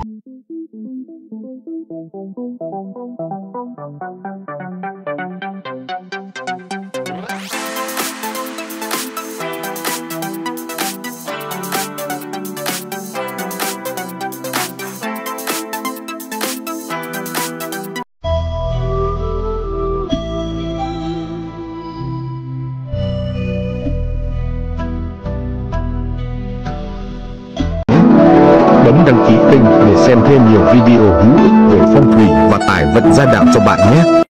Bấm đăng ký kênh để xem thêm nhiều video hữu ích về phong thủy và tài vận gia đạo cho bạn nhé.